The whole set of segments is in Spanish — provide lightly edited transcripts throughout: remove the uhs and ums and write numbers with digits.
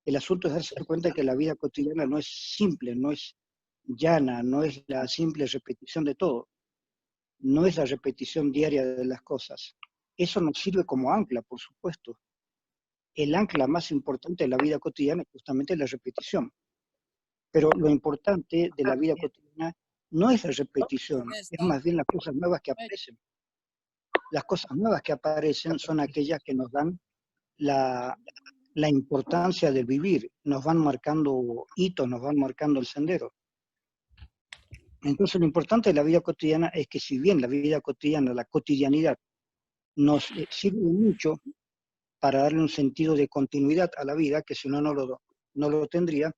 El asunto es darse cuenta que la vida cotidiana no es simple, no es llana, no es la simple repetición de todo, no es la repetición diaria de las cosas. Eso nos sirve como ancla, por supuesto. El ancla más importante de la vida cotidiana es justamente la repetición. Pero lo importante de la vida cotidiana no es la repetición, es más bien las cosas nuevas que aparecen. Las cosas nuevas que aparecen son aquellas que nos dan la, la importancia del vivir, nos van marcando hitos, nos van marcando el sendero. Entonces lo importante de la vida cotidiana es que si bien la vida cotidiana, la cotidianidad, nos sirve mucho para darle un sentido de continuidad a la vida, que si no, no lo tendría,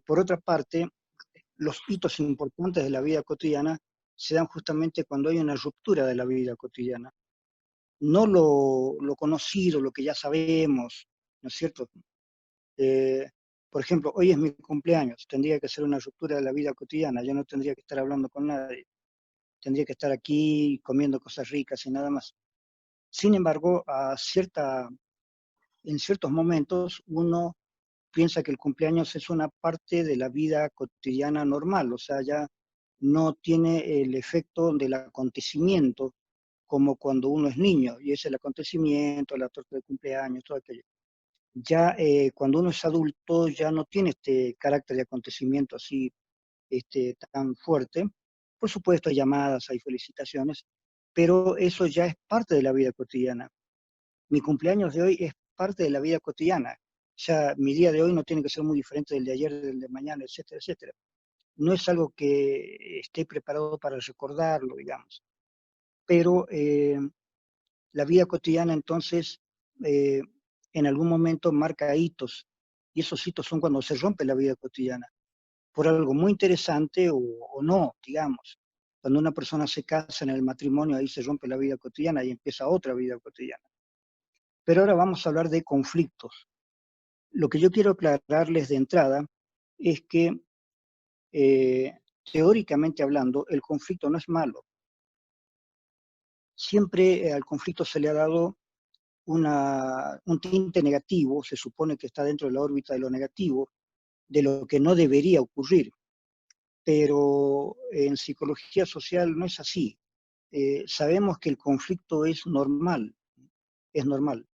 por otra parte, los hitos importantes de la vida cotidiana se dan justamente cuando hay una ruptura de la vida cotidiana. No lo conocido, lo que ya sabemos, ¿no es cierto? Eh, por ejemplo, hoy es mi cumpleaños, tendría que ser una ruptura de la vida cotidiana, yo no tendría que estar hablando con nadie, tendría que estar aquí comiendo cosas ricas y nada más. Sin embargo, en ciertos momentos uno piensa que el cumpleaños es una parte de la vida cotidiana normal, o sea, ya no tiene el efecto del acontecimiento como cuando uno es niño, y es el acontecimiento, la torta de cumpleaños, todo aquello. Ya cuando uno es adulto ya no tiene este carácter de acontecimiento así tan fuerte. Por supuesto hay llamadas, hay felicitaciones, pero eso ya es parte de la vida cotidiana. Mi cumpleaños de hoy es parte de la vida cotidiana. O sea, mi día de hoy no tiene que ser muy diferente del de ayer, del de mañana, etcétera, etcétera. No es algo que esté preparado para recordarlo, digamos. Pero la vida cotidiana entonces eh, en algún momento marca hitos, y esos hitos son cuando se rompe la vida cotidiana, por algo muy interesante o no, digamos. Cuando una persona se casa en el matrimonio, ahí se rompe la vida cotidiana y empieza otra vida cotidiana. Pero ahora vamos a hablar de conflictos. Lo que yo quiero aclararles de entrada es que, teóricamente hablando, el conflicto no es malo. Siempre al conflicto se le ha dado un tinte negativo, se supone que está dentro de la órbita de lo negativo, de lo que no debería ocurrir. Pero en psicología social no es así. Sabemos que el conflicto es normal, es normal.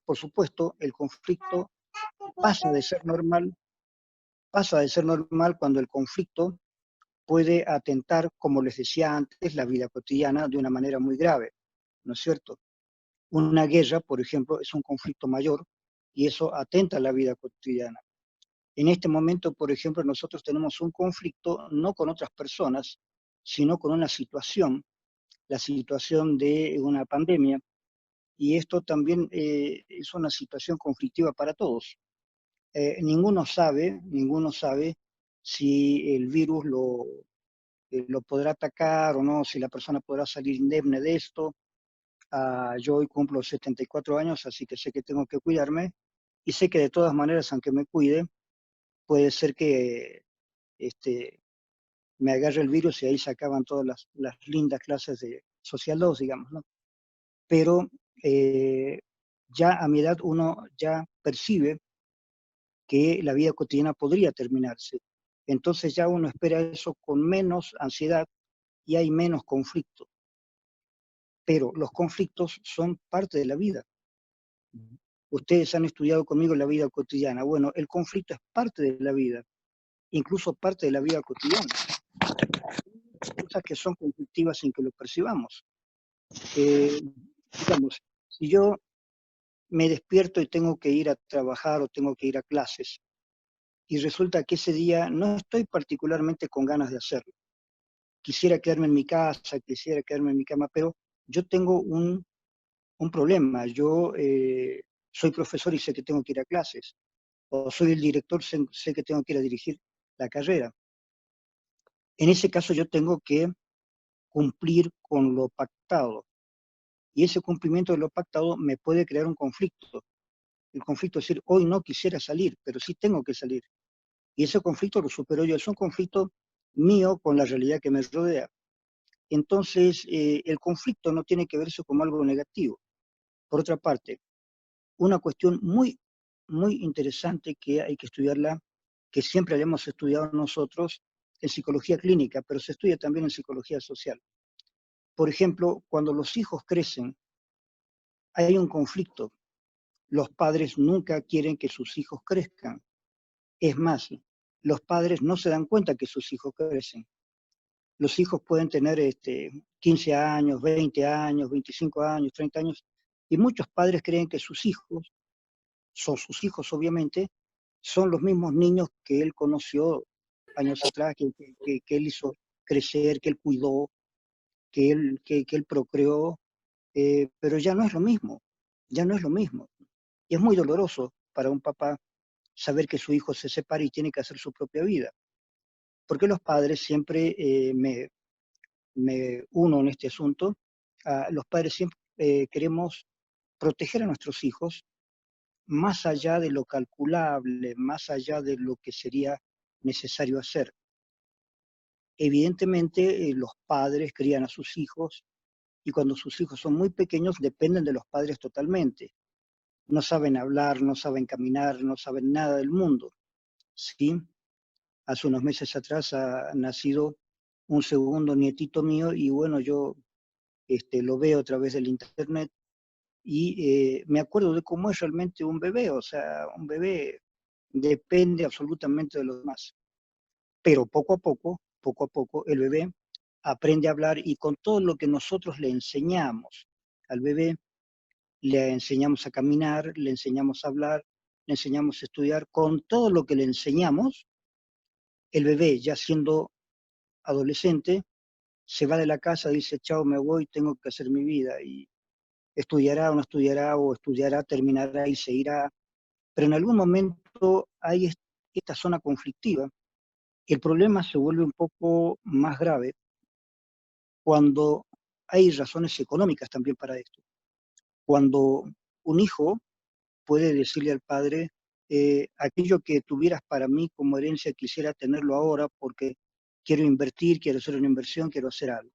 Por supuesto, el conflicto pasa de ser normal, pasa de ser normal cuando el conflicto puede atentar, como les decía antes, la vida cotidiana de una manera muy grave, ¿no es cierto? Una guerra, por ejemplo, es un conflicto mayor y eso atenta a la vida cotidiana. En este momento, por ejemplo, nosotros tenemos un conflicto no con otras personas, sino con una situación, la situación de una pandemia, y esto también es una situación conflictiva para todos. Ninguno sabe si el virus lo podrá atacar o no, si la persona podrá salir indemne de esto. Yo hoy cumplo 74 años, así que sé que tengo que cuidarme, y sé que de todas maneras, aunque me cuide, puede ser que este, me agarre el virus y ahí se acaban todas las lindas clases de Social 2, digamos, ¿no? Pero ya a mi edad uno ya percibe que la vida cotidiana podría terminarse. Entonces ya uno espera eso con menos ansiedad y hay menos conflicto. Pero los conflictos son parte de la vida. Ustedes han estudiado conmigo la vida cotidiana. Bueno, el conflicto es parte de la vida, incluso parte de la vida cotidiana. Cosas que son conflictivas sin que lo percibamos. Digamos, si yo me despierto y tengo que ir a trabajar o tengo que ir a clases, y resulta que ese día no estoy particularmente con ganas de hacerlo. Quisiera quedarme en mi casa, quisiera quedarme en mi cama, pero yo tengo un problema. Yo soy profesor y sé que tengo que ir a clases, o soy el director, sé que tengo que ir a dirigir la carrera. En ese caso yo tengo que cumplir con lo pactado, y ese cumplimiento de lo pactado me puede crear un conflicto. El conflicto es decir, hoy no quisiera salir, pero sí tengo que salir. Y ese conflicto lo supero yo, es un conflicto mío con la realidad que me rodea. Entonces, el conflicto no tiene que verse como algo negativo. Por otra parte, una cuestión muy muy interesante que hay que estudiarla, que siempre la hemos estudiado nosotros en psicología clínica, pero se estudia también en psicología social. Por ejemplo, cuando los hijos crecen, hay un conflicto. Los padres nunca quieren que sus hijos crezcan. Es más, los padres no se dan cuenta que sus hijos crecen. Los hijos pueden tener 15 años, 20 años, 25 años, 30 años, y muchos padres creen que sus hijos, son sus hijos obviamente, son los mismos niños que él conoció años atrás, que él hizo crecer, que él cuidó, que él procreó, pero ya no es lo mismo, ya no es lo mismo. Y es muy doloroso para un papá saber que su hijo se separa y tiene que hacer su propia vida. Porque los padres siempre, me uno en este asunto, los padres siempre queremos proteger a nuestros hijos más allá de lo calculable, más allá de lo que sería necesario hacer. Evidentemente, los padres crían a sus hijos y cuando sus hijos son muy pequeños dependen de los padres totalmente. No saben hablar, no saben caminar, no saben nada del mundo. ¿Sí? Hace unos meses atrás ha nacido un segundo nietito mío y bueno, yo lo veo a través del internet y me acuerdo de cómo es realmente un bebé, o sea, un bebé depende absolutamente de los demás. Pero poco a poco, el bebé aprende a hablar y con todo lo que nosotros le enseñamos al bebé, le enseñamos a caminar, le enseñamos a hablar, le enseñamos a estudiar, con todo lo que le enseñamos, el bebé ya siendo adolescente se va de la casa, dice, chao, me voy, tengo que hacer mi vida y estudiará o no estudiará o estudiará, terminará y se irá. Pero en algún momento hay esta zona conflictiva. El problema se vuelve un poco más grave cuando hay razones económicas también para esto. Cuando un hijo puede decirle al padre, aquello que tuvieras para mí como herencia quisiera tenerlo ahora porque quiero invertir, quiero hacer una inversión, quiero hacer algo.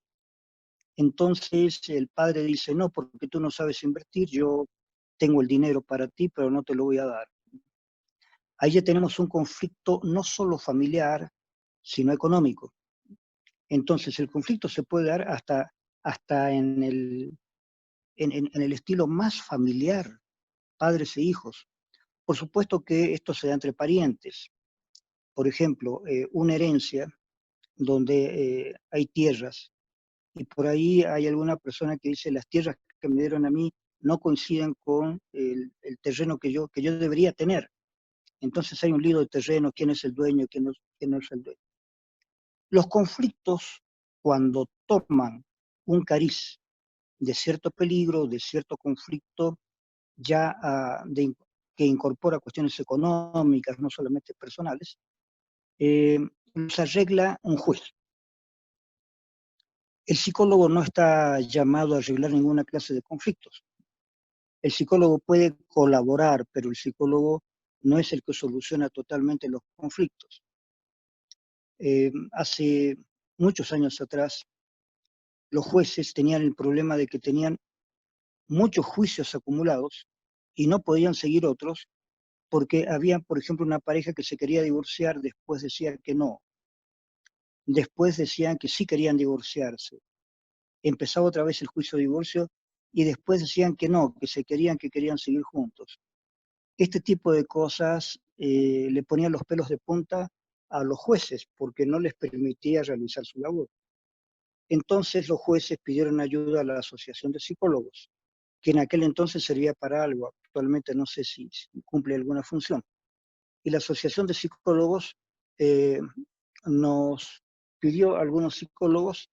Entonces el padre dice, no, porque tú no sabes invertir, yo tengo el dinero para ti, pero no te lo voy a dar. Ahí ya tenemos un conflicto no solo familiar, sino económico. Entonces el conflicto se puede dar hasta en el estilo más familiar, padres e hijos. Por supuesto que esto se da entre parientes. Por ejemplo, una herencia donde hay tierras y por ahí hay alguna persona que dice las tierras que me dieron a mí no coinciden con el terreno que yo debería tener. Entonces hay un lío de terreno, quién es el dueño, quién no es el dueño. Los conflictos, cuando toman un cariz de cierto peligro, de cierto conflicto, ya que incorpora cuestiones económicas, no solamente personales, los arregla un juez. El psicólogo no está llamado a arreglar ninguna clase de conflictos. El psicólogo puede colaborar, pero el psicólogo no es el que soluciona totalmente los conflictos. Hace muchos años atrás, los jueces tenían el problema de que tenían muchos juicios acumulados y no podían seguir otros porque había, por ejemplo, una pareja que se quería divorciar, después decía que no, después decían que sí querían divorciarse, empezaba otra vez el juicio de divorcio y después decían que no, que querían seguir juntos. Este tipo de cosas le ponían los pelos de punta a los jueces porque no les permitía realizar su labor. Entonces los jueces pidieron ayuda a la Asociación de Psicólogos, que en aquel entonces servía para algo, actualmente no sé si cumple alguna función. Y la Asociación de Psicólogos eh, nos pidió a algunos psicólogos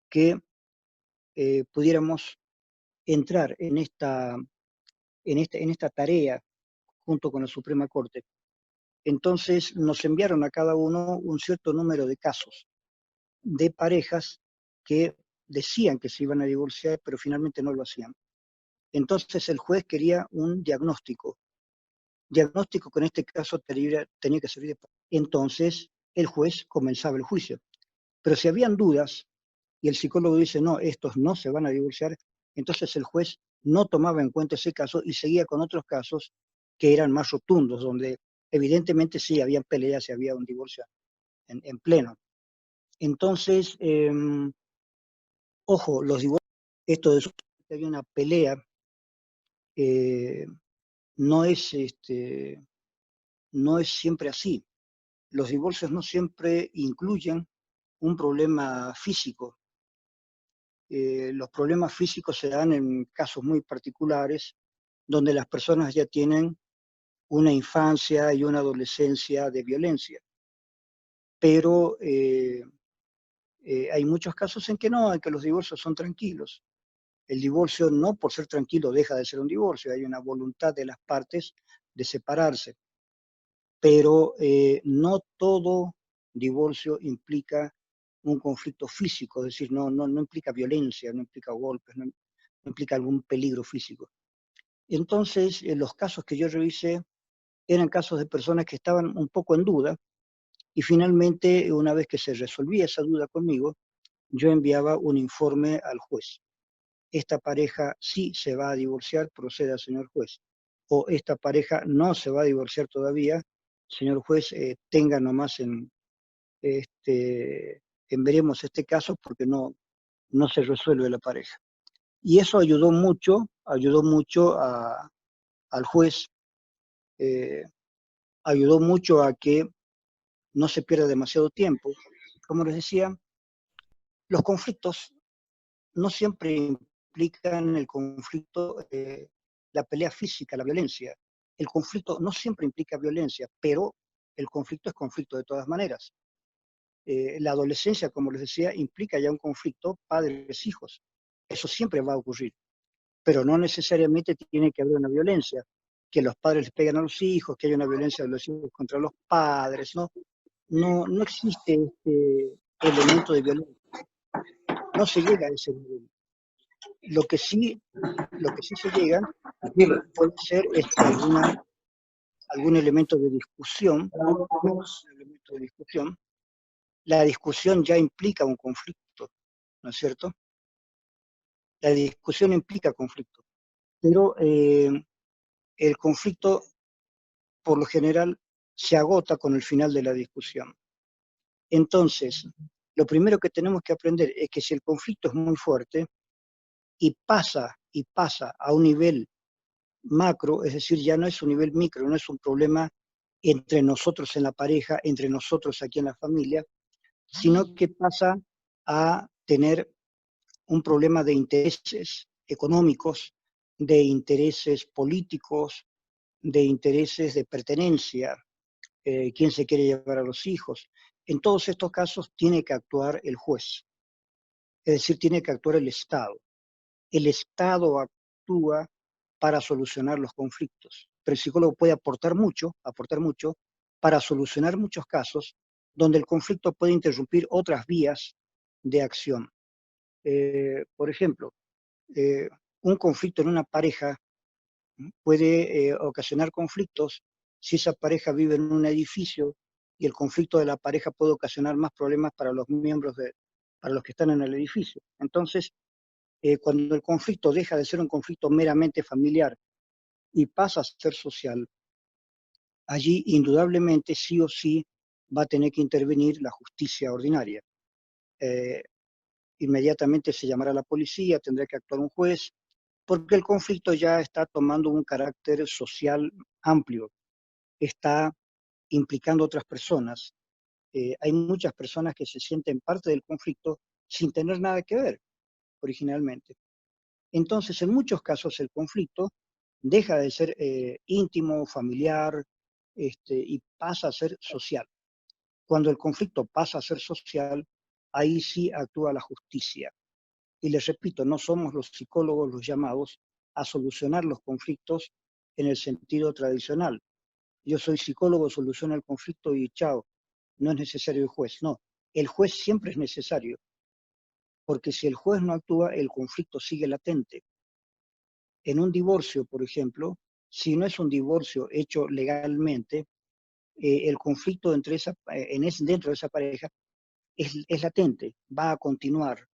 que pudiéramos entrar en esta tarea junto con la Suprema Corte. Entonces nos enviaron a cada uno un cierto número de casos de parejas que decían que se iban a divorciar, pero finalmente no lo hacían. Entonces el juez quería un diagnóstico que en este caso tenía que servir de... Entonces el juez comenzaba el juicio. Pero si habían dudas y el psicólogo dice, no, estos no se van a divorciar, entonces el juez no tomaba en cuenta ese caso y seguía con otros casos que eran más rotundos, donde evidentemente sí había peleas y había un divorcio en pleno. Entonces, ojo, los divorcios, esto de que hay una pelea, no es, no es siempre así. Los divorcios no siempre incluyen un problema físico. Los problemas físicos se dan en casos muy particulares, donde las personas ya tienen una infancia y una adolescencia de violencia. Pero hay muchos casos en que no, en que los divorcios son tranquilos. El divorcio no por ser tranquilo deja de ser un divorcio, hay una voluntad de las partes de separarse, pero no todo divorcio implica un conflicto físico, es decir, no implica violencia, no implica golpes, no implica algún peligro físico. Entonces, los casos que yo revisé eran casos de personas que estaban un poco en duda y finalmente, una vez que se resolvía esa duda conmigo, yo enviaba un informe al juez. Esta pareja sí se va a divorciar, proceda, señor juez. O esta pareja no se va a divorciar todavía, señor juez, tenga nomás en veremos este caso porque no se resuelve la pareja. Y eso ayudó mucho al juez, eh, ayudó mucho a que no se pierda demasiado tiempo. Como les decía, los conflictos no siempre implican el conflicto, la pelea física, la violencia. El conflicto no siempre implica violencia, pero el conflicto es conflicto de todas maneras. La adolescencia, como les decía, implica ya un conflicto padres-hijos. Eso siempre va a ocurrir, pero no necesariamente tiene que haber una violencia, que los padres les pegan a los hijos, que haya una violencia de los hijos contra los padres, ¿no? No existe este elemento de violencia, no se llega a ese nivel. Lo que sí, lo que sí se llega puede ser algún elemento de discusión, La discusión ya implica un conflicto, ¿no es cierto? La discusión implica conflicto, pero el conflicto, por lo general, se agota con el final de la discusión. Entonces, lo primero que tenemos que aprender es que si el conflicto es muy fuerte y pasa a un nivel macro, es decir, ya no es un nivel micro, no es un problema entre nosotros en la pareja, entre nosotros aquí en la familia, sino que pasa a tener un problema de intereses económicos, de intereses políticos, de intereses de pertenencia, quién se quiere llevar a los hijos. En todos estos casos tiene que actuar el juez, es decir, tiene que actuar el Estado. El Estado actúa para solucionar los conflictos, pero el psicólogo puede aportar mucho para solucionar muchos casos donde el conflicto puede interrumpir otras vías de acción. Por ejemplo, eh, un conflicto en una pareja puede ocasionar conflictos si esa pareja vive en un edificio y el conflicto de la pareja puede ocasionar más problemas para los miembros para los que están en el edificio. Entonces, cuando el conflicto deja de ser un conflicto meramente familiar y pasa a ser social, allí indudablemente sí o sí va a tener que intervenir la justicia ordinaria. Eh, Inmediatamente se llamará a la policía, tendrá que actuar un juez, porque el conflicto ya está tomando un carácter social amplio, está implicando a otras personas. Hay muchas personas que se sienten parte del conflicto sin tener nada que ver originalmente. Entonces, en muchos casos el conflicto deja de ser íntimo, familiar, y pasa a ser social. Cuando el conflicto pasa a ser social, ahí sí actúa la justicia. Y les repito, no somos los psicólogos los llamados a solucionar los conflictos en el sentido tradicional. Yo soy psicólogo, soluciono el conflicto y chao, no es necesario el juez. No, el juez siempre es necesario, porque si el juez no actúa, el conflicto sigue latente. En un divorcio, por ejemplo, si no es un divorcio hecho legalmente, el conflicto dentro de esa pareja es latente, va a continuar.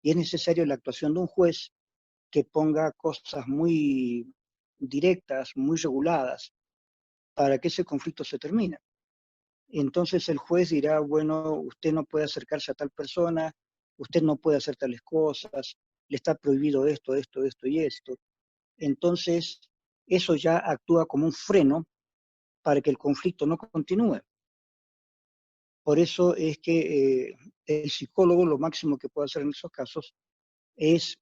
Y es necesario la actuación de un juez que ponga cosas muy directas, muy reguladas, para que ese conflicto se termine. Entonces el juez dirá, bueno, usted no puede acercarse a tal persona, usted no puede hacer tales cosas, le está prohibido esto, esto, esto y esto. Entonces, eso ya actúa como un freno para que el conflicto no continúe. Por eso es que el psicólogo lo máximo que puede hacer en esos casos es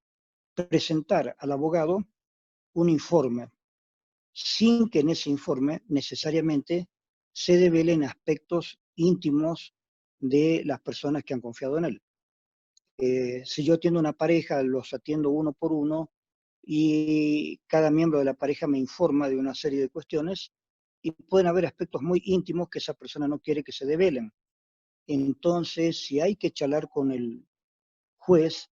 presentar al abogado un informe, sin que en ese informe necesariamente se develen aspectos íntimos de las personas que han confiado en él. Si yo atiendo una pareja, los atiendo uno por uno y cada miembro de la pareja me informa de una serie de cuestiones y pueden haber aspectos muy íntimos que esa persona no quiere que se develen. Entonces, si hay que charlar con el juez,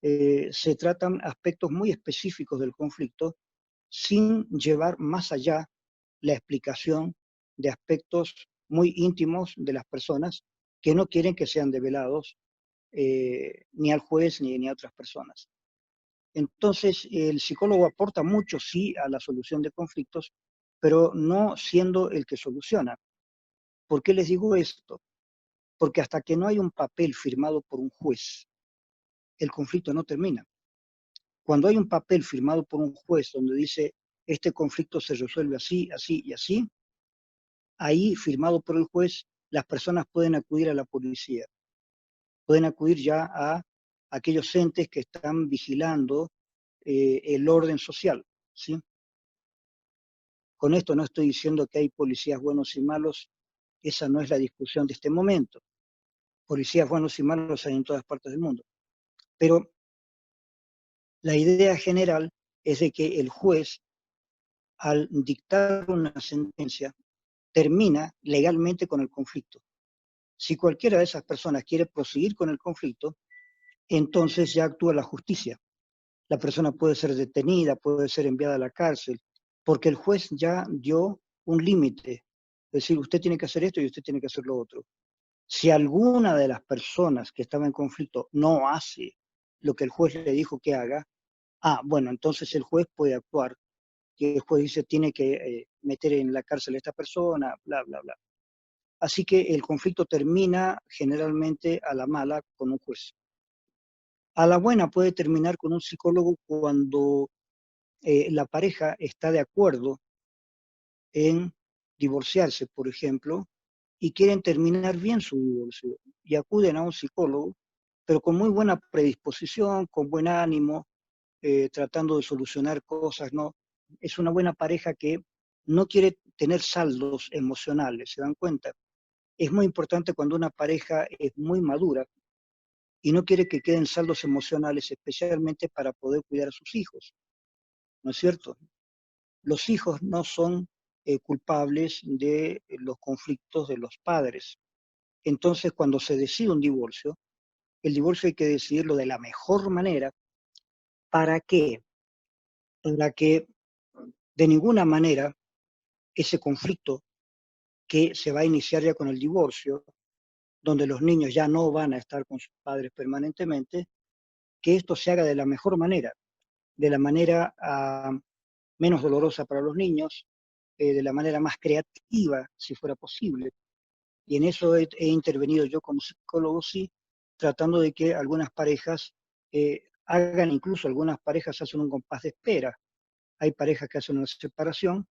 se tratan aspectos muy específicos del conflicto sin llevar más allá la explicación de aspectos muy íntimos de las personas que no quieren que sean develados ni al juez ni a otras personas. Entonces, el psicólogo aporta mucho, sí, a la solución de conflictos, pero no siendo el que soluciona. ¿Por qué les digo esto? Porque hasta que no hay un papel firmado por un juez, el conflicto no termina. Cuando hay un papel firmado por un juez donde dice, este conflicto se resuelve así, así y así, ahí, firmado por el juez, las personas pueden acudir a la policía, pueden acudir ya a aquellos entes que están vigilando el orden social, ¿sí? Con esto no estoy diciendo que hay policías buenos y malos, esa no es la discusión de este momento. Policías buenos y malos hay en todas partes del mundo. Pero la idea general es de que el juez, al dictar una sentencia, termina legalmente con el conflicto. Si cualquiera de esas personas quiere proseguir con el conflicto, entonces ya actúa la justicia. La persona puede ser detenida, puede ser enviada a la cárcel, porque el juez ya dio un límite. Es decir, usted tiene que hacer esto y usted tiene que hacer lo otro. Si alguna de las personas que estaba en conflicto no hace lo que el juez le dijo que haga, bueno, entonces el juez puede actuar. Que el juez dice tiene que meter en la cárcel a esta persona, bla, bla, bla. Así que el conflicto termina generalmente a la mala con un juez. A la buena puede terminar con un psicólogo cuando la pareja está de acuerdo en divorciarse, por ejemplo, y quieren terminar bien su divorcio y acuden a un psicólogo, pero con muy buena predisposición, con buen ánimo, tratando de solucionar cosas, ¿no? Es una buena pareja que no quiere tener saldos emocionales, ¿se dan cuenta? Es muy importante cuando una pareja es muy madura y no quiere que queden saldos emocionales, especialmente para poder cuidar a sus hijos, ¿no es cierto? Los hijos no son culpables de los conflictos de los padres. Entonces, cuando se decide un divorcio, el divorcio hay que decidirlo de la mejor manera. ¿Para qué? Para que de ninguna manera ese conflicto que se va a iniciar ya con el divorcio, donde los niños ya no van a estar con sus padres permanentemente, que esto se haga de la mejor manera, de la manera menos dolorosa para los niños, de la manera más creativa, si fuera posible. Y en eso he intervenido yo como psicólogo, sí, tratando de que algunas parejas hagan, incluso algunas parejas hacen un compás de espera. Hay parejas que hacen una separación,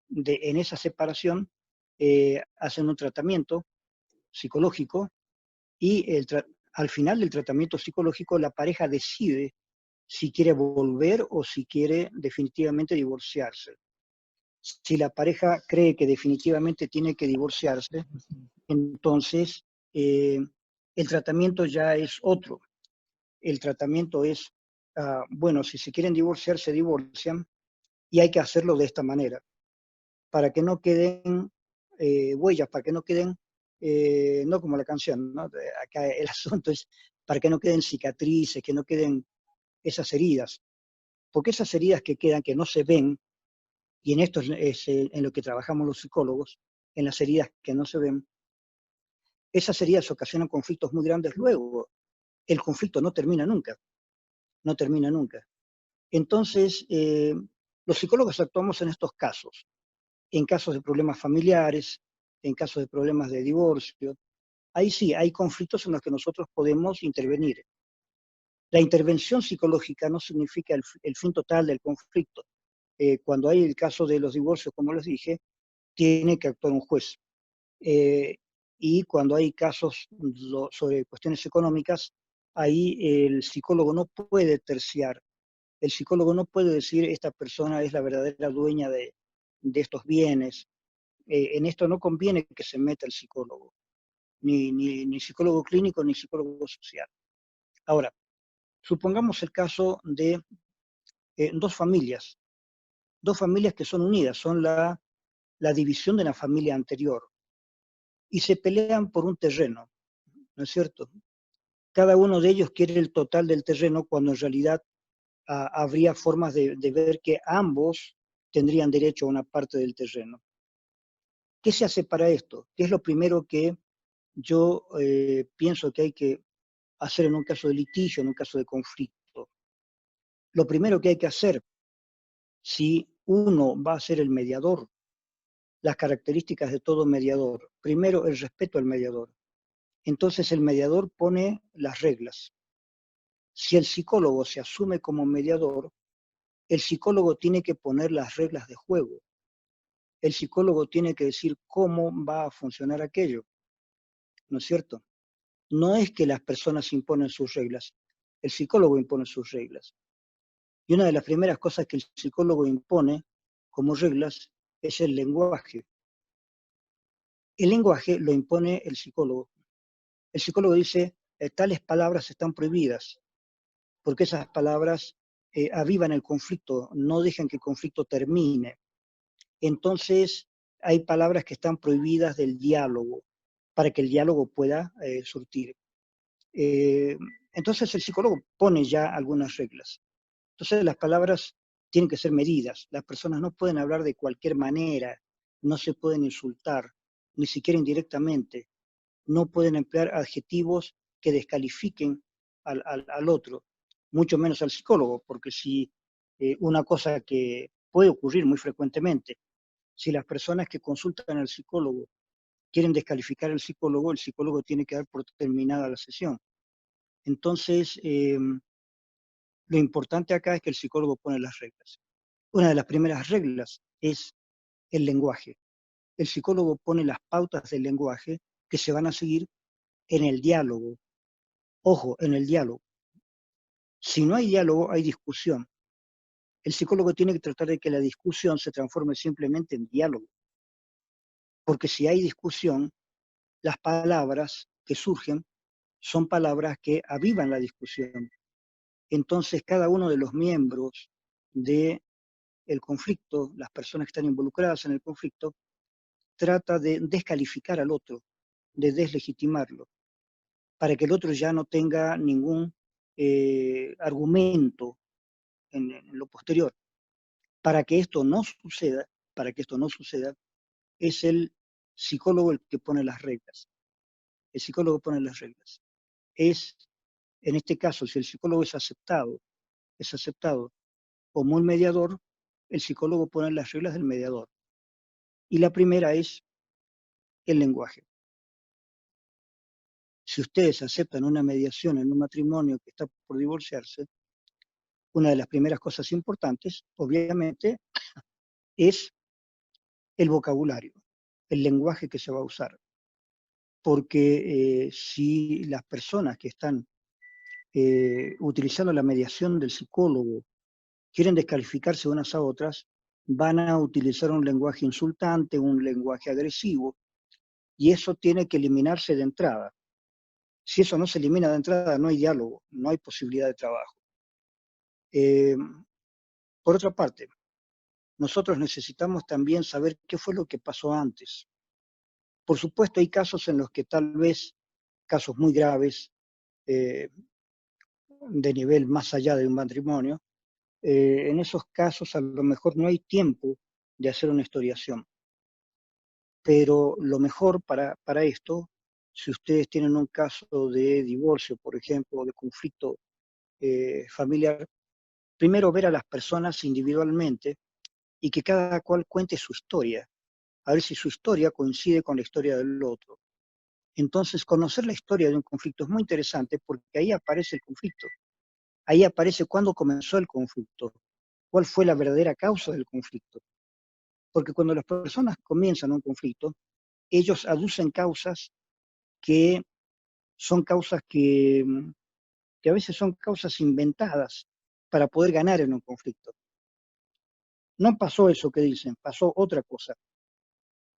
en esa separación hacen un tratamiento psicológico y al final del tratamiento psicológico la pareja decide si quiere volver o si quiere definitivamente divorciarse. Si la pareja cree que definitivamente tiene que divorciarse, entonces el tratamiento ya es otro. El tratamiento es, bueno, si se quieren divorciar, se divorcian y hay que hacerlo de esta manera, para que no queden huellas, para que no queden, no como la canción, ¿no? Acá el asunto es para que no queden cicatrices, que no queden esas heridas, porque esas heridas que quedan, que no se ven, y en esto es en lo que trabajamos los psicólogos, en las heridas que no se ven, esas heridas ocasionan conflictos muy grandes luego. El conflicto no termina nunca, no termina nunca. Entonces, Los psicólogos actuamos en estos casos, en casos de problemas familiares, en casos de problemas de divorcio. Ahí sí, hay conflictos en los que nosotros podemos intervenir. La intervención psicológica no significa el fin total del conflicto. Cuando hay el caso de los divorcios, como les dije, tiene que actuar un juez. Eh, y cuando hay casos sobre cuestiones económicas, ahí el psicólogo no puede terciar. El psicólogo no puede decir esta persona es la verdadera dueña de estos bienes. En esto no conviene que se meta el psicólogo, ni psicólogo clínico ni psicólogo social. Ahora, supongamos el caso de dos familias que son unidas, son la división de la familia anterior, y se pelean por un terreno, ¿no es cierto? Cada uno de ellos quiere el total del terreno cuando en realidad habría formas de ver que ambos tendrían derecho a una parte del terreno. ¿Qué se hace para esto? ¿Qué es lo primero que yo pienso que hay que hacer en un caso de litigio, en un caso de conflicto? Lo primero que hay que hacer, si uno va a ser el mediador, las características de todo mediador. Primero, el respeto al mediador. Entonces el mediador pone las reglas. Si el psicólogo se asume como mediador, el psicólogo tiene que poner las reglas de juego. El psicólogo tiene que decir cómo va a funcionar aquello, ¿no es cierto? No es que las personas imponen sus reglas, el psicólogo impone sus reglas. Y una de las primeras cosas que el psicólogo impone como reglas es el lenguaje. El lenguaje lo impone el psicólogo. El psicólogo dice, tales palabras están prohibidas, porque esas palabras avivan el conflicto, no dejan que el conflicto termine. Entonces, hay palabras que están prohibidas del diálogo, para que el diálogo pueda surtir. Eh, entonces, el psicólogo pone ya algunas reglas. Entonces, las palabras tienen que ser medidas. Las personas no pueden hablar de cualquier manera, no se pueden insultar, ni siquiera indirectamente. No pueden emplear adjetivos que descalifiquen al otro, mucho menos al psicólogo, porque si una cosa que puede ocurrir muy frecuentemente, si las personas que consultan al psicólogo quieren descalificar al psicólogo, el psicólogo tiene que dar por terminada la sesión. Entonces, lo importante acá es que el psicólogo pone las reglas. Una de las primeras reglas es el lenguaje. El psicólogo pone las pautas del lenguaje que se van a seguir en el diálogo. Ojo, en el diálogo. Si no hay diálogo, hay discusión. El psicólogo tiene que tratar de que la discusión se transforme simplemente en diálogo. Porque si hay discusión, las palabras que surgen son palabras que avivan la discusión. Entonces, cada uno de los miembros del conflicto, las personas que están involucradas en el conflicto, trata de descalificar al otro, de deslegitimarlo, para que el otro ya no tenga ningún argumento en lo posterior. Para que esto no suceda, para que esto no suceda, es el psicólogo el que pone las reglas. El psicólogo pone las reglas. Es, en este caso, si el psicólogo es aceptado como un mediador, el psicólogo pone las reglas del mediador. Y la primera es el lenguaje. Si ustedes aceptan una mediación en un matrimonio que está por divorciarse, una de las primeras cosas importantes, obviamente, es el vocabulario, el lenguaje que se va a usar. Porque si las personas que están utilizando la mediación del psicólogo quieren descalificarse unas a otras, van a utilizar un lenguaje insultante, un lenguaje agresivo, y eso tiene que eliminarse de entrada. Si eso no se elimina de entrada, no hay diálogo, no hay posibilidad de trabajo. Eh, por otra parte, nosotros necesitamos también saber qué fue lo que pasó antes. Por supuesto, hay casos en los que tal vez, casos muy graves, eh, de nivel más allá de un matrimonio, en esos casos a lo mejor no hay tiempo de hacer una historiación. Pero lo mejor para esto, si ustedes tienen un caso de divorcio, por ejemplo, o de conflicto familiar, primero ver a las personas individualmente y que cada cual cuente su historia, a ver si su historia coincide con la historia del otro. Entonces, conocer la historia de un conflicto es muy interesante porque ahí aparece el conflicto, ahí aparece cuándo comenzó el conflicto, cuál fue la verdadera causa del conflicto. Porque cuando las personas comienzan un conflicto, ellos aducen causas que son causas que a veces son causas inventadas para poder ganar en un conflicto. No pasó eso que dicen, pasó otra cosa.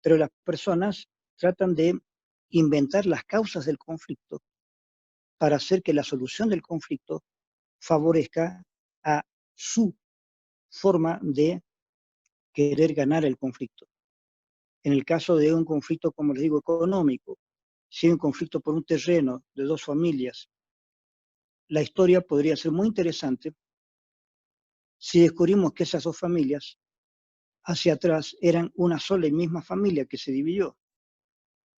Pero las personas tratan de inventar las causas del conflicto para hacer que la solución del conflicto favorezca a su forma de querer ganar el conflicto. En el caso de un conflicto, como les digo, económico, si hay un conflicto por un terreno de dos familias, la historia podría ser muy interesante si descubrimos que esas dos familias hacia atrás eran una sola y misma familia que se dividió.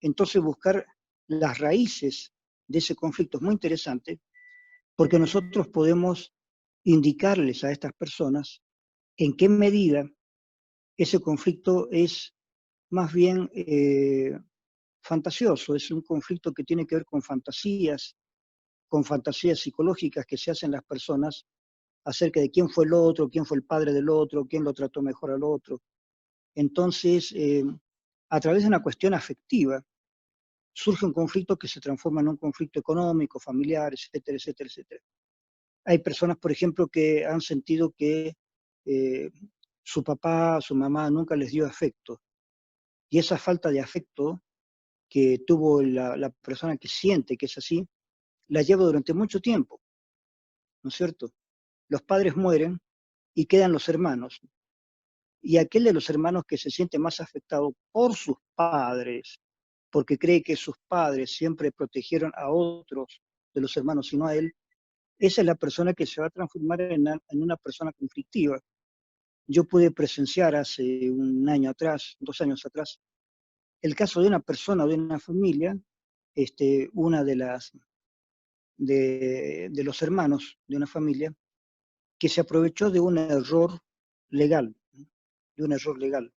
Entonces buscar las raíces de ese conflicto es muy interesante porque nosotros podemos indicarles a estas personas en qué medida ese conflicto es más bien fantasioso, es un conflicto que tiene que ver con fantasías psicológicas que se hacen las personas acerca de quién fue el otro, quién fue el padre del otro, quién lo trató mejor al otro. Entonces, a través de una cuestión afectiva, surge un conflicto que se transforma en un conflicto económico, familiar, etcétera, etcétera, etcétera. Hay personas, por ejemplo, que han sentido que eh, su papá, su mamá nunca les dio afecto. Y esa falta de afecto que tuvo la persona que siente que es así, la lleva durante mucho tiempo, ¿no es cierto? Los padres mueren y quedan los hermanos. Y aquel de los hermanos que se siente más afectado por sus padres, porque cree que sus padres siempre protegieron a otros de los hermanos y no a él, esa es la persona que se va a transformar en una persona conflictiva. Yo pude presenciar hace un año atrás, 2 años atrás, el caso de una persona, de una familia, una de los hermanos de una familia, que se aprovechó de un error legal, de un error legal.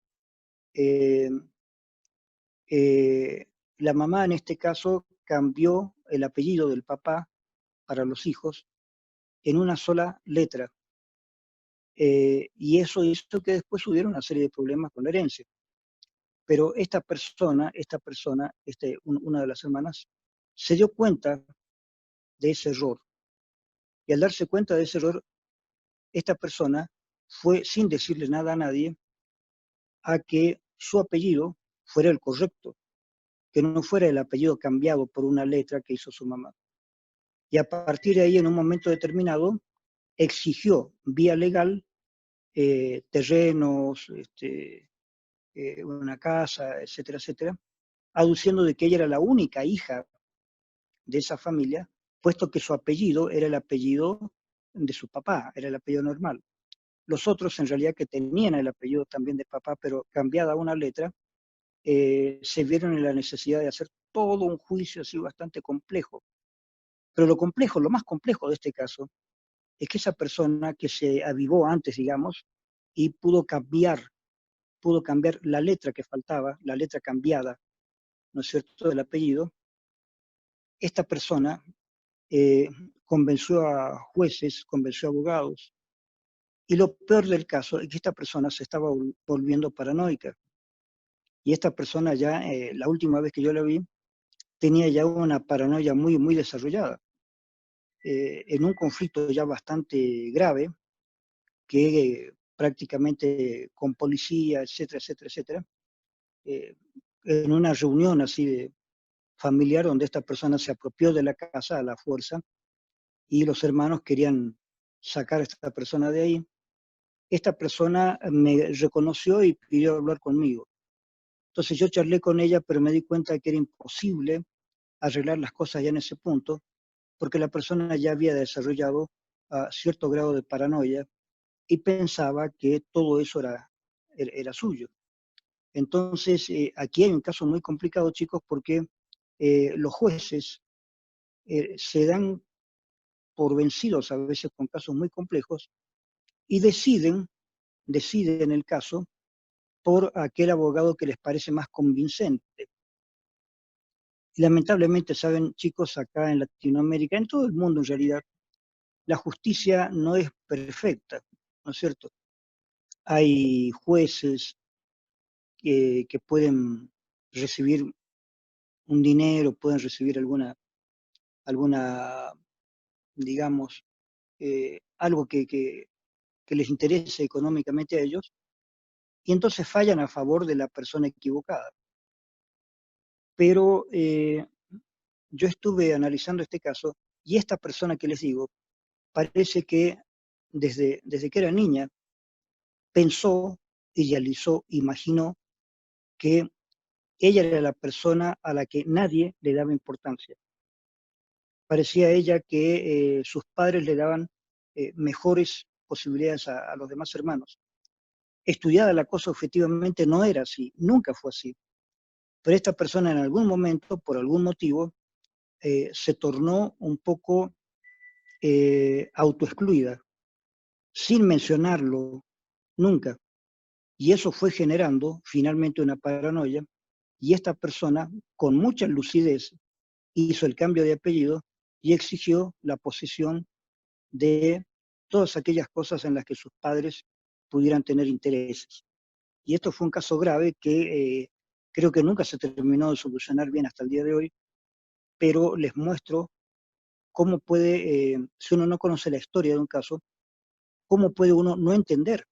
Eh, la mamá en este caso cambió el apellido del papá para los hijos en una sola letra. Y eso hizo que después hubiera una serie de problemas con la herencia. Pero una de las hermanas, se dio cuenta de ese error. Y al darse cuenta de ese error, esta persona fue, sin decirle nada a nadie, a que su apellido fuera el correcto, que no fuera el apellido cambiado por una letra que hizo su mamá. Y a partir de ahí, en un momento determinado, exigió vía legal terrenos, una casa, etcétera, etcétera, aduciendo de que ella era la única hija de esa familia, puesto que su apellido era el apellido de su papá, era el apellido normal. Los otros, en realidad, que tenían el apellido también de papá, pero cambiada una letra, se vieron en la necesidad de hacer todo un juicio así bastante complejo. Pero lo complejo, lo más complejo de este caso, es que esa persona que se avivó antes, digamos, y pudo cambiar la letra que faltaba, la letra cambiada, ¿no es cierto?, del apellido, esta persona eh, convenció a jueces, convenció a abogados, y lo peor del caso es que esta persona se estaba volviendo paranoica. Y esta persona ya, la última vez que yo la vi, tenía ya una paranoia muy, muy desarrollada. En un conflicto ya bastante grave, que prácticamente con policía, etcétera, etcétera, etcétera, eh, en una reunión así de familiar donde esta persona se apropió de la casa a la fuerza y los hermanos querían sacar a esta persona de ahí. Esta persona me reconoció y pidió hablar conmigo. Entonces yo charlé con ella, pero me di cuenta de que era imposible arreglar las cosas ya en ese punto, porque la persona ya había desarrollado cierto grado de paranoia y pensaba que todo eso era suyo. Entonces, aquí hay un caso muy complicado, chicos, porque los jueces se dan por vencidos a veces con casos muy complejos y deciden deciden el caso por aquel abogado que les parece más convincente. Y lamentablemente, saben, chicos, acá en Latinoamérica, en todo el mundo en realidad, la justicia no es perfecta, ¿no es cierto? Hay jueces que pueden recibir un dinero, pueden recibir alguna digamos, algo que les interese económicamente a ellos, y entonces fallan a favor de la persona equivocada. Pero yo estuve analizando este caso y esta persona que les digo, parece que desde que era niña pensó, idealizó, imaginó que ella era la persona a la que nadie le daba importancia. Parecía ella que sus padres le daban mejores posibilidades a los demás hermanos. Estudiada la cosa objetivamente no era así, nunca fue así. Pero esta persona en algún momento, por algún motivo, se tornó un poco autoexcluida, sin mencionarlo nunca. Y eso fue generando finalmente una paranoia, y esta persona, con mucha lucidez, hizo el cambio de apellido y exigió la posesión de todas aquellas cosas en las que sus padres pudieran tener intereses. Y esto fue un caso grave que creo que nunca se terminó de solucionar bien hasta el día de hoy, pero les muestro cómo puede, si uno no conoce la historia de un caso, cómo puede uno no entender.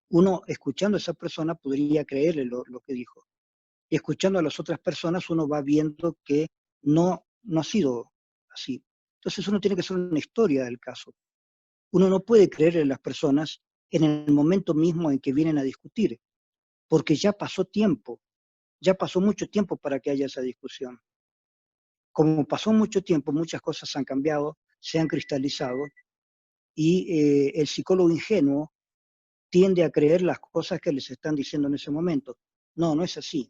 Uno, escuchando a esa persona, podría creerle lo que dijo. Y escuchando a las otras personas, uno va viendo que no ha sido así. Entonces uno tiene que hacer una historia del caso. Uno no puede creerle a las personas en el momento mismo en que vienen a discutir, porque ya pasó tiempo, ya pasó mucho tiempo para que haya esa discusión. Como pasó mucho tiempo, muchas cosas han cambiado, se han cristalizado, y el psicólogo ingenuo tiende a creer las cosas que les están diciendo en ese momento. No, no es así.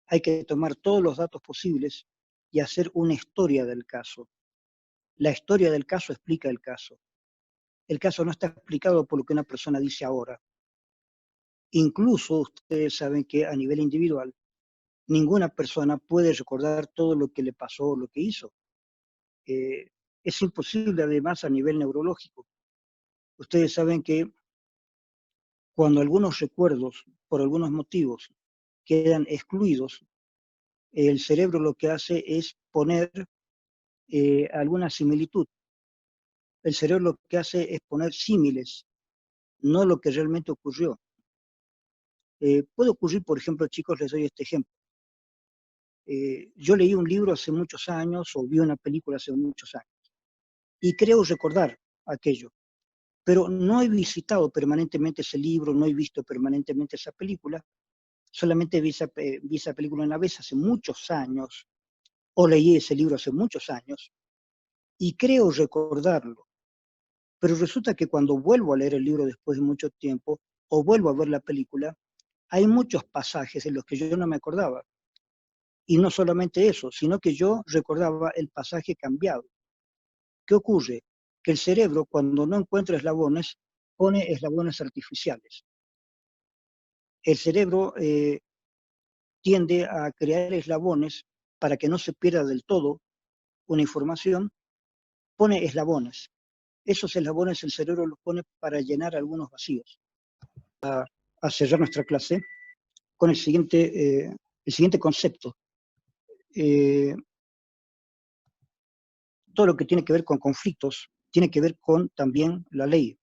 Hay que tomar todos los datos posibles y hacer una historia del caso. La historia del caso explica el caso. El caso no está explicado por lo que una persona dice ahora. Incluso ustedes saben que a nivel individual, ninguna persona puede recordar todo lo que le pasó o lo que hizo. Es imposible además a nivel neurológico. Ustedes saben que cuando algunos recuerdos, por algunos motivos, quedan excluidos, el cerebro lo que hace es poner alguna similitud. El cerebro lo que hace es poner símiles, no lo que realmente ocurrió. Puede ocurrir, por ejemplo, chicos, les doy este ejemplo. Yo leí un libro hace muchos años o vi una película hace muchos años y creo recordar aquello, pero no he visitado permanentemente ese libro, no he visto permanentemente esa película, solamente vi esa película una vez hace muchos años, o leí ese libro hace muchos años, y creo recordarlo. Pero resulta que cuando vuelvo a leer el libro después de mucho tiempo, o vuelvo a ver la película, hay muchos pasajes en los que yo no me acordaba. Y no solamente eso, sino que yo recordaba el pasaje cambiado. ¿Qué ocurre? Que el cerebro, cuando no encuentra eslabones, pone eslabones artificiales. El cerebro tiende a crear eslabones para que no se pierda del todo una información, pone eslabones. Esos eslabones el cerebro los pone para llenar algunos vacíos. A cerrar nuestra clase con el siguiente concepto. Todo lo que tiene que ver con conflictos tiene que ver con también la ley,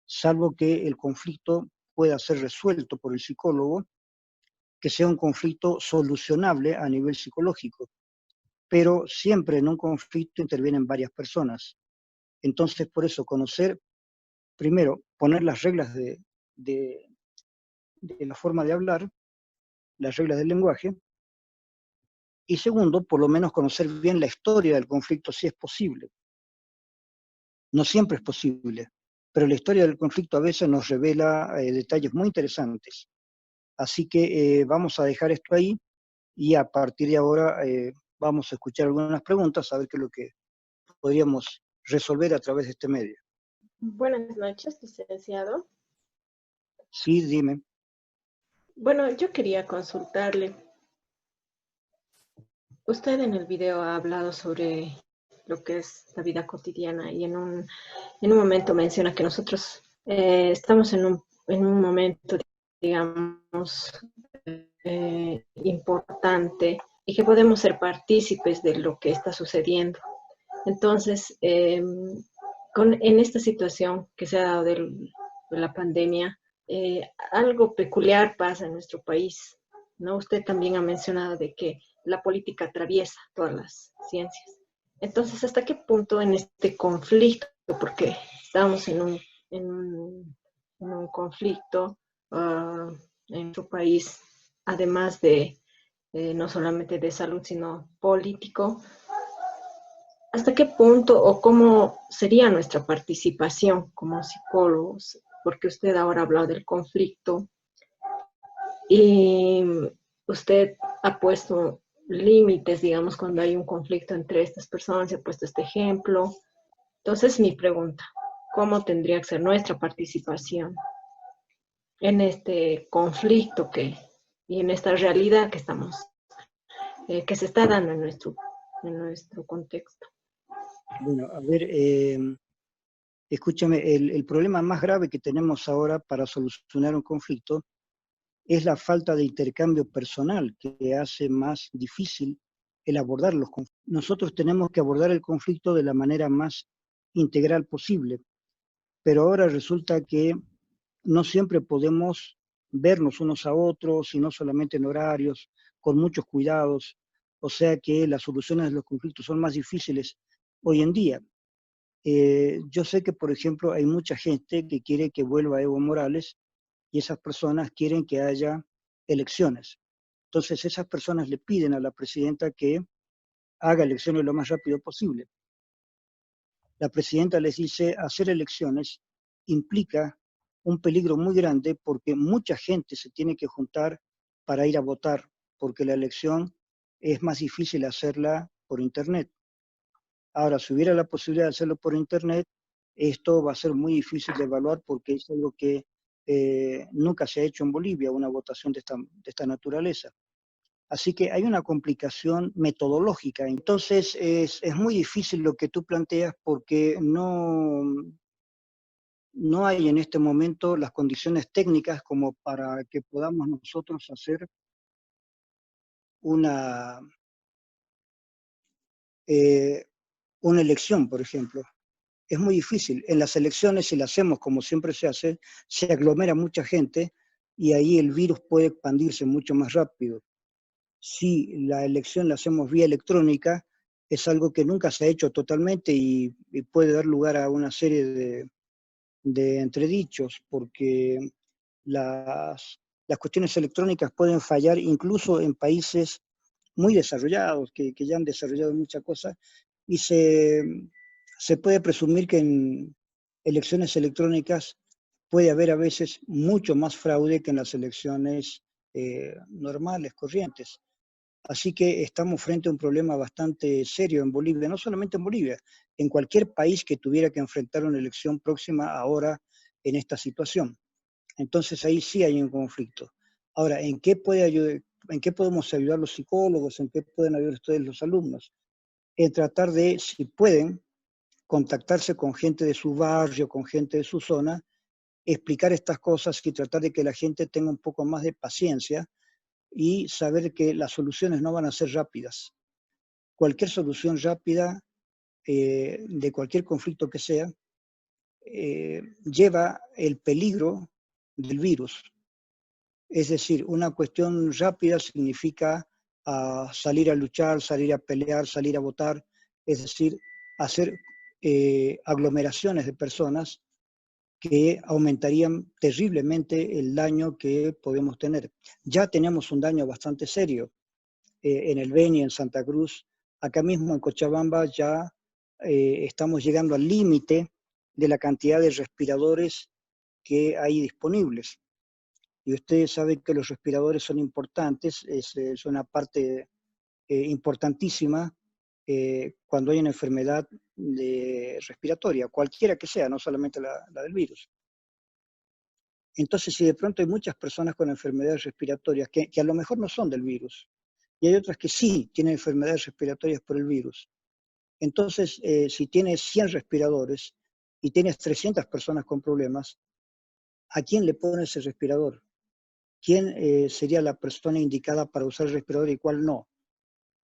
salvo que el conflicto pueda ser resuelto por el psicólogo, que sea un conflicto solucionable a nivel psicológico, pero siempre en un conflicto intervienen varias personas. Entonces, por eso, conocer, primero, poner las reglas de, de la forma de hablar, las reglas del lenguaje, y segundo, por lo menos conocer bien la historia del conflicto si es posible. No siempre es posible, pero la historia del conflicto a veces nos revela detalles muy interesantes. Así que vamos a dejar esto ahí y a partir de ahora vamos a escuchar algunas preguntas, a ver qué es lo que podríamos resolver a través de este medio. Buenas noches, licenciado. Sí, dime. Bueno, yo quería consultarle. Usted en el video ha hablado sobre lo que es la vida cotidiana y en un momento menciona que nosotros estamos en un momento, digamos, importante y que podemos ser partícipes de lo que está sucediendo. Entonces, en esta situación que se ha dado de la pandemia, algo peculiar pasa en nuestro país, ¿no? Usted también ha mencionado de que la política atraviesa todas las ciencias. Entonces, ¿hasta qué punto en este conflicto, porque estamos en un conflicto en nuestro país, además de no solamente de salud, sino político, ¿hasta qué punto o cómo sería nuestra participación como psicólogos? Porque usted ahora ha hablado del conflicto y usted ha puesto límites, digamos, cuando hay un conflicto entre estas personas, se ha puesto este ejemplo. Entonces, mi pregunta, ¿cómo tendría que ser nuestra participación en este conflicto y en esta realidad que que se está dando en nuestro contexto? Bueno, a ver, escúchame, el problema más grave que tenemos ahora para solucionar un conflicto es la falta de intercambio personal que hace más difícil el abordar los conflictos. Nosotros tenemos que abordar el conflicto de la manera más integral posible, pero ahora resulta que no siempre podemos vernos unos a otros y no solamente en horarios, con muchos cuidados, o sea que las soluciones de los conflictos son más difíciles hoy en día. Yo sé que, por ejemplo, hay mucha gente que quiere que vuelva Evo Morales y esas personas quieren que haya elecciones. Entonces, esas personas le piden a la presidenta que haga elecciones lo más rápido posible. La presidenta les dice, hacer elecciones implica un peligro muy grande porque mucha gente se tiene que juntar para ir a votar, porque la elección es más difícil hacerla por Internet. Ahora, si hubiera la posibilidad de hacerlo por Internet, esto va a ser muy difícil de evaluar porque es algo que nunca se ha hecho en Bolivia, una votación de esta naturaleza. Así que hay una complicación metodológica. Entonces es muy difícil lo que tú planteas porque no hay en este momento las condiciones técnicas como para que podamos nosotros hacer una, eh, una elección, por ejemplo. Es muy difícil. En las elecciones, si las hacemos como siempre se hace, se aglomera mucha gente y ahí el virus puede expandirse mucho más rápido. Si la elección la hacemos vía electrónica, es algo que nunca se ha hecho totalmente y puede dar lugar a una serie de entredichos, porque las cuestiones electrónicas pueden fallar incluso en países muy desarrollados, que ya han desarrollado muchas cosas, y se puede presumir que en elecciones electrónicas puede haber a veces mucho más fraude que en las elecciones normales, corrientes. Así que estamos frente a un problema bastante serio en Bolivia, no solamente en Bolivia, en cualquier país que tuviera que enfrentar una elección próxima ahora en esta situación. Entonces ahí sí hay un conflicto. Ahora, ¿en qué podemos ayudar los psicólogos? ¿En qué pueden ayudar ustedes los alumnos? En tratar de, si pueden, contactarse con gente de su barrio, con gente de su zona, explicar estas cosas y tratar de que la gente tenga un poco más de paciencia y saber que las soluciones no van a ser rápidas. Cualquier solución rápida de cualquier conflicto que sea lleva el peligro del virus. Es decir, una cuestión rápida significa salir a luchar, salir a pelear, salir a votar, es decir, hacer aglomeraciones de personas que aumentarían terriblemente el daño que podemos tener. Ya tenemos un daño bastante serio en el Beni, en Santa Cruz. Acá mismo en Cochabamba ya estamos llegando al límite de la cantidad de respiradores que hay disponibles. Y ustedes saben que los respiradores son importantes, es una parte importantísima cuando hay una enfermedad respiratoria, cualquiera que sea, no solamente la del virus. Entonces, si de pronto hay muchas personas con enfermedades respiratorias que a lo mejor no son del virus, y hay otras que sí tienen enfermedades respiratorias por el virus, entonces, si tienes 100 respiradores y tienes 300 personas con problemas, ¿a quién le pones el respirador? ¿Quién sería la persona indicada para usar el respirador y cuál no?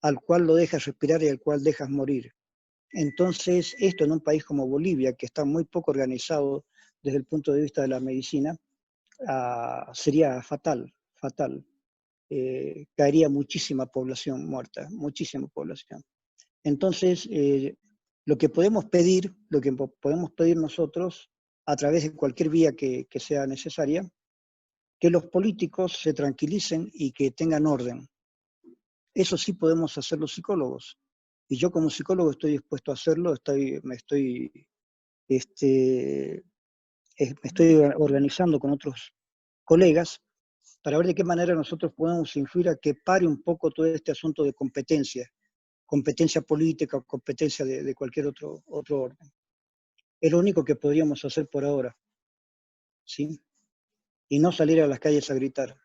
Al cual lo dejas respirar y al cual dejas morir. Entonces, esto en un país como Bolivia, que está muy poco organizado desde el punto de vista de la medicina, sería fatal, fatal. Caería muchísima población muerta, muchísima población. Entonces, lo que podemos pedir nosotros, a través de cualquier vía que sea necesaria, que los políticos se tranquilicen y que tengan orden. Eso sí podemos hacer los psicólogos. Y yo como psicólogo estoy dispuesto a hacerlo, me estoy organizando con otros colegas para ver de qué manera nosotros podemos influir a que pare un poco todo este asunto de competencia política o competencia de cualquier otro orden. Es lo único que podríamos hacer por ahora, ¿sí? Y no salir a las calles a gritar.